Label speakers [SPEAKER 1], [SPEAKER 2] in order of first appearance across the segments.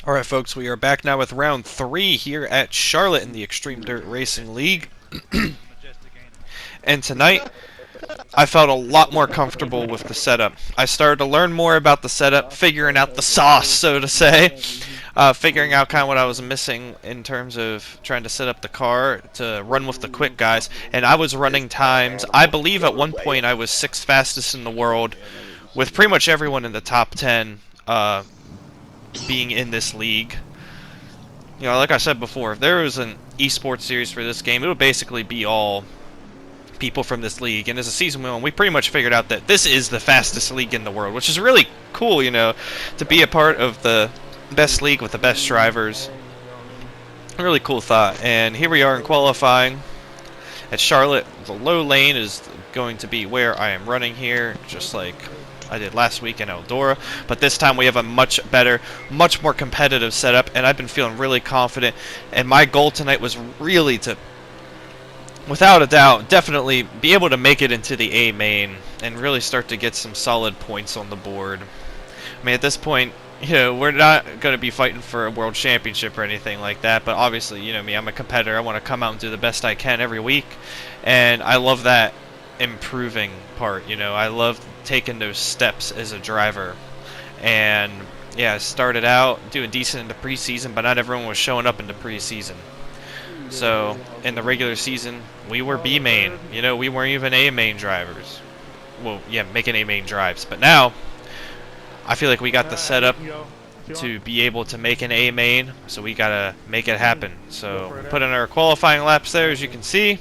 [SPEAKER 1] Alright folks, we are back now with round 3 here at Charlotte in the Extreme Dirt Racing League. And tonight, I felt a lot more comfortable with the setup. I started to learn more about the setup, figuring out the sauce, so to say. Figuring out kind of what I was missing in terms of trying to set up the car to run with the quick guys. And I was running times, I believe at one point I was 6th fastest in the world, with pretty much everyone in the top 10 being in this league. You know, like I said before, if there was an esports series for this game, it would basically be all people from this league. And as the season went on, we pretty much figured out that this is the fastest league in the world, which is really cool, you know, to be a part of the best league with the best drivers. A really cool thought. And here we are in qualifying at Charlotte. The low lane is going to be where I am running here, just like I did last week in Eldora, but this time we have a much better, much more competitive setup, and I've been feeling really confident. And my goal tonight was really to, without a doubt, definitely be able to make it into the A main and really start to get some solid points on the board. I mean, at this point, you know, we're not going to be fighting for a world championship or anything like that, but obviously, you know me, I'm a competitor. I want to come out and do the best I can every week, and I love that improving part. You know, I love taking those steps as a driver. And yeah, I started out doing decent in the preseason, but not everyone was showing up in the preseason. So in the regular season, we were B main. You know, we weren't even A main drivers. Well, yeah, making A main drives. But now I feel like we got the setup to be able to make an A main, so we gotta make it happen. So put in our qualifying laps there, as you can see.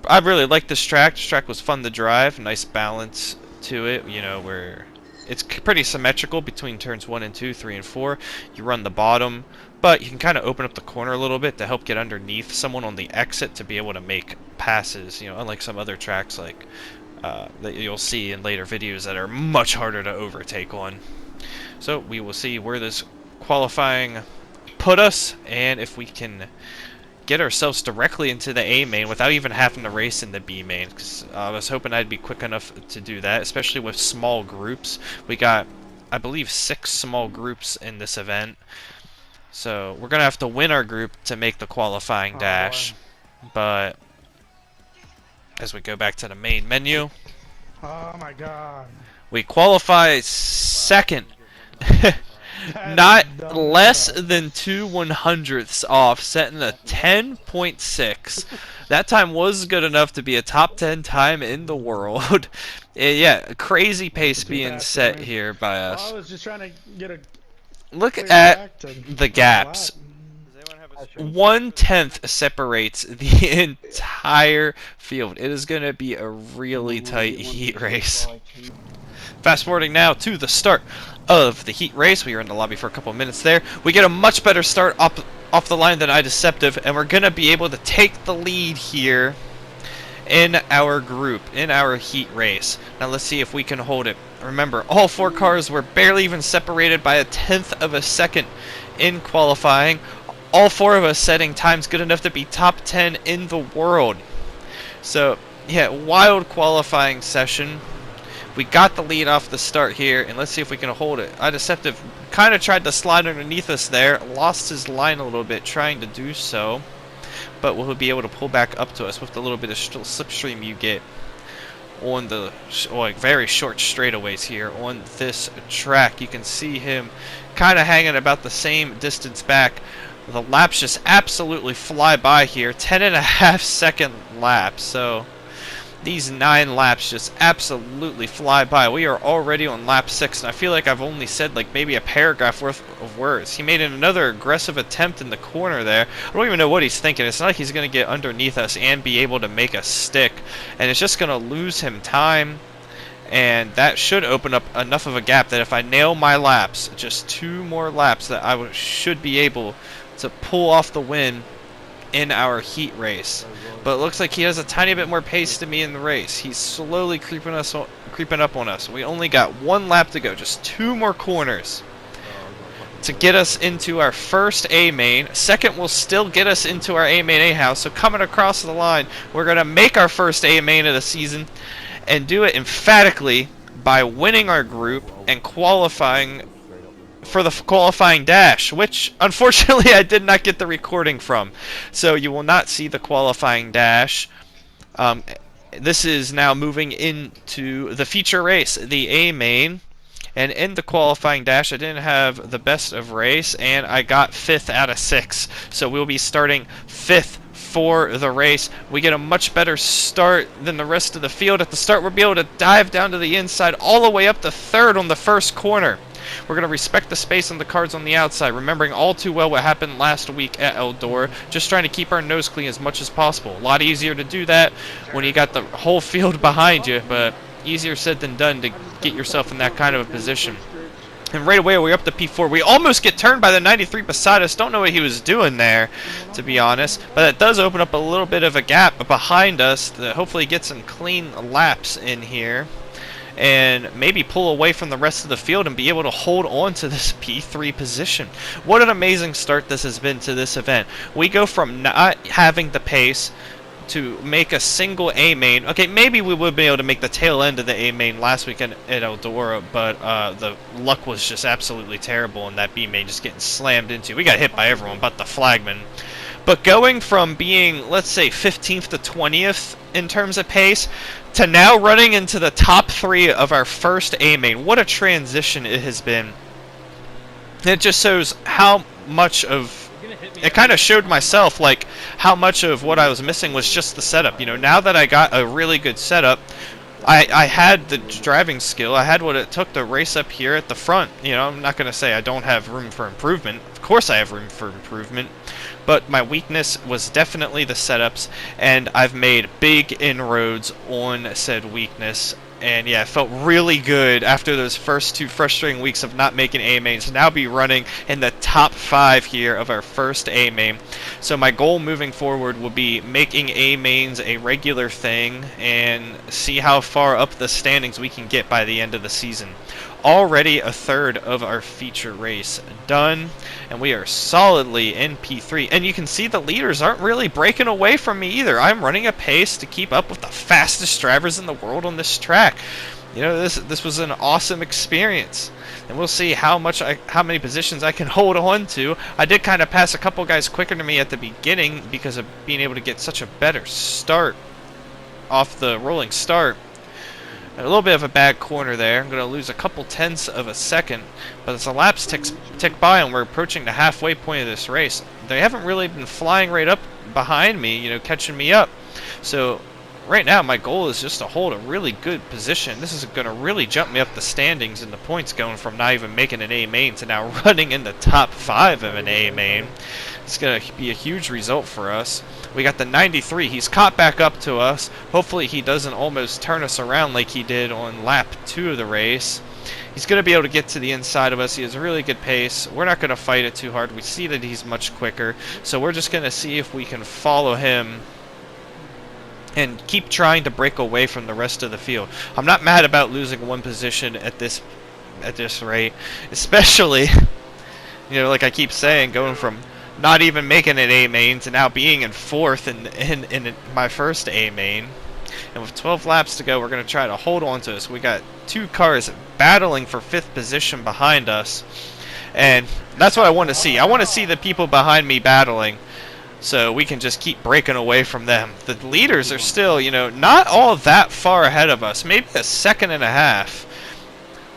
[SPEAKER 1] I really like this track. This track was fun to drive. Nice balance to it, you know, where it's pretty symmetrical between turns 1 and 2, 3 and 4. You run the bottom, but you can kind of open up the corner a little bit to help get underneath someone on the exit to be able to make passes, you know, unlike some other tracks like that you'll see in later videos that are much harder to overtake on. So we will see where this qualifying put us, and if we can get ourselves directly into the A main without even having to race in the B main, because I was hoping I'd be quick enough to do that, especially with small groups. We got, I believe, 6 small groups in this event, so we're gonna have to win our group to make the qualifying dash. But as we go back to the main menu,
[SPEAKER 2] oh my god,
[SPEAKER 1] we qualify 2nd. Not less than 2/100ths off, setting a 10.6. That time was good enough to be a top 10 time in the world. Yeah, crazy pace being set here by us.
[SPEAKER 2] I was just trying to get a
[SPEAKER 1] look at the gaps. 1/10 separates the entire field. It is going to be a really tight heat race. Fast forwarding now to the start of the heat race. We were in the lobby for a couple of minutes there. We get a much better start off the line than iDeceptive, and we're going to be able to take the lead here in our group, in our heat race. Now let's see if we can hold it. Remember, all 4 cars were barely even separated by 1/10 of a second in qualifying. All 4 of us setting times good enough to be top 10 in the world. So, yeah, wild qualifying session. We got the lead off the start here, and let's see if we can hold it. iDeceptive kind of tried to slide underneath us there, lost his line a little bit trying to do so, but we'll be able to pull back up to us with the little bit of slipstream you get on the very short straightaways here on this track. You can see him kind of hanging about the same distance back. The laps just absolutely fly by here, 10.5 second laps, so these 9 laps just absolutely fly by. We are already on lap 6, and I feel like I've only said like maybe a paragraph worth of words. He made another aggressive attempt in the corner there. I don't even know what he's thinking. It's not like he's going to get underneath us and be able to make us stick, and it's just going to lose him time, and that should open up enough of a gap that if I nail my laps, just 2 more laps, that I should be able to pull off the win in our heat race. But it looks like he has a tiny bit more pace to me in the race. He's slowly creeping up on us. We only got 1 lap to go, just 2 more corners to get us into our first A main. Second will still get us into our A main A house. So coming across the line, we're going to make our first A main of the season and do it emphatically by winning our group and qualifying for the qualifying dash, which unfortunately I did not get the recording from. So you will not see the qualifying dash. This is now moving into the feature race, the A main. And in the qualifying dash, I didn't have the best of race, and I got 5th out of 6. So we'll be starting 5th for the race. We get a much better start than the rest of the field. At the start, we'll be able to dive down to the inside all the way up to 3rd on the first corner. We're going to respect the space on the cars on the outside, remembering all too well what happened last week at Eldora, just trying to keep our nose clean as much as possible. A lot easier to do that when you got the whole field behind you, but easier said than done to get yourself in that kind of a position. And right away, we're up to P4. We almost get turned by the 93 beside us. Don't know what he was doing there, to be honest. But it does open up a little bit of a gap behind us to hopefully get some clean laps in here. And maybe pull away from the rest of the field and be able to hold on to this P3 position. What an amazing start this has been to this event. We go from not having the pace to make a single A main. Okay, maybe we would be able to make the tail end of the A main last weekend at Eldora, but the luck was just absolutely terrible, and that B main just getting slammed into. We got hit by everyone but the flagman. But going from being, let's say, 15th to 20th in terms of pace, to now running into the top 3 of our first A main, what a transition it has been. It just shows how much of... It kind of showed myself, like, how much of what I was missing was just the setup. You know, now that I got a really good setup, I had the driving skill. I had what it took to race up here at the front. You know, I'm not going to say I don't have room for improvement. Of course I have room for improvement. But my weakness was definitely the setups, and I've made big inroads on said weakness. And yeah, it felt really good after those first 2 frustrating weeks of not making A mains to now be running in the top 5 here of our first A main. So my goal moving forward will be making A mains a regular thing and see how far up the standings we can get by the end of the season. Already a third of our feature race done, and we are solidly in P3. And you can see the leaders aren't really breaking away from me either. I'm running a pace to keep up with the fastest drivers in the world on this track. You know, this was an awesome experience, and we'll see how many positions I can hold on to. I did kind of pass a couple guys quicker than me at the beginning because of being able to get such a better start off the rolling start. A little bit of a bad corner there. I'm going to lose a couple tenths of a second. But as the laps tick by and we're approaching the halfway point of this race, they haven't really been flying right up behind me, you know, catching me up. So right now my goal is just to hold a really good position. This is going to really jump me up the standings and the points, going from not even making an A main to now running in the top 5 of an A main. It's going to be a huge result for us. We got the 93. He's caught back up to us. Hopefully he doesn't almost turn us around like he did on lap 2 of the race. He's going to be able to get to the inside of us. He has a really good pace. We're not going to fight it too hard. We see that he's much quicker. So we're just going to see if we can follow him and keep trying to break away from the rest of the field. I'm not mad about losing 1 position at this rate, especially, you know, like I keep saying, going from not even making an A main to now being in 4th in my first A main. And with 12 laps to go, we're going to try to hold on to this. We got 2 cars battling for 5th position behind us, and that's what I want to see. I want to see the people behind me battling, so we can just keep breaking away from them. The leaders are still, you know, not all that far ahead of us, maybe a second and a half.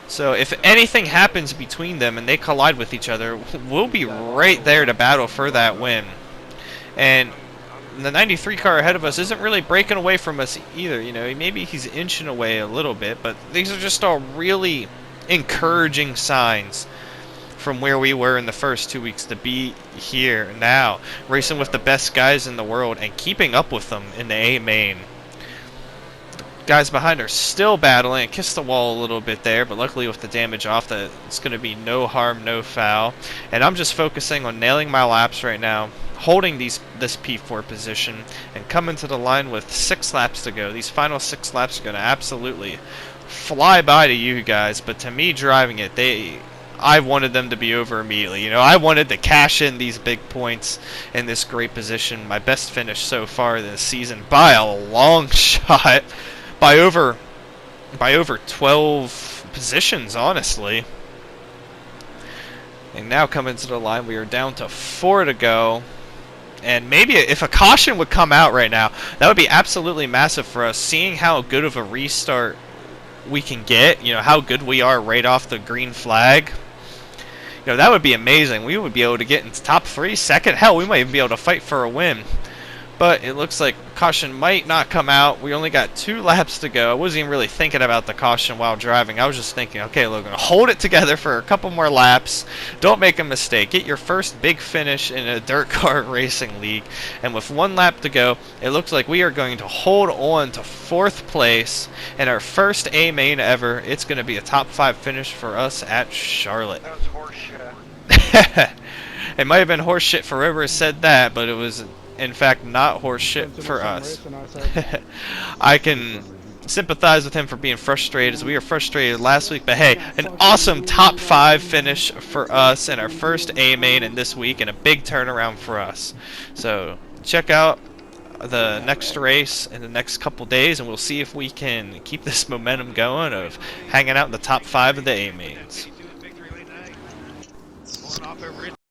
[SPEAKER 1] So if anything happens between them and they collide with each other, we'll be right there to battle for that win. And the 93 car ahead of us isn't really breaking away from us either. You know, maybe he's inching away a little bit, but these are just all really encouraging signs from where we were in the first 2 weeks to be here now, racing with the best guys in the world and keeping up with them in the A main. Guys behind are still battling. It kissed the wall a little bit there, but luckily with the damage off, that it's going to be no harm, no foul. And I'm just focusing on nailing my laps right now, holding this P4 position, and coming to the line with 6 laps to go. These final 6 laps are going to absolutely fly by to you guys, but to me driving it, I wanted them to be over immediately. You know, I wanted to cash in these big points in this great position. My best finish so far this season by a long shot. By over 12 positions, honestly. And now coming to the line, we are down to 4 to go. And maybe if a caution would come out right now, that would be absolutely massive for us. Seeing how good of a restart we can get, you know, how good we are right off the green flag. You know, that would be amazing. We would be able to get into top 3, second. Hell, we might even be able to fight for a win. But it looks like caution might not come out. We only got 2 laps to go. I wasn't even really thinking about the caution while driving. I was just thinking, okay, Logan, hold it together for a couple more laps. Don't make a mistake. Get your first big finish in a dirt car racing league. And with 1 lap to go, it looks like we are going to hold on to 4th place in our first A main ever. It's going to be a top 5 finish for us at Charlotte.
[SPEAKER 3] That was horseshit.
[SPEAKER 1] It might have been horseshit for whoever said that, but it was in fact not horseshit for us. I can sympathize with him for being frustrated, as we were frustrated last week, but hey, an awesome top 5 finish for us in our first A main in this week, and a big turnaround for us. So check out the next race in the next couple days, and we'll see if we can keep this momentum going of hanging out in the top 5 of the A mains.
[SPEAKER 3] Going off over it.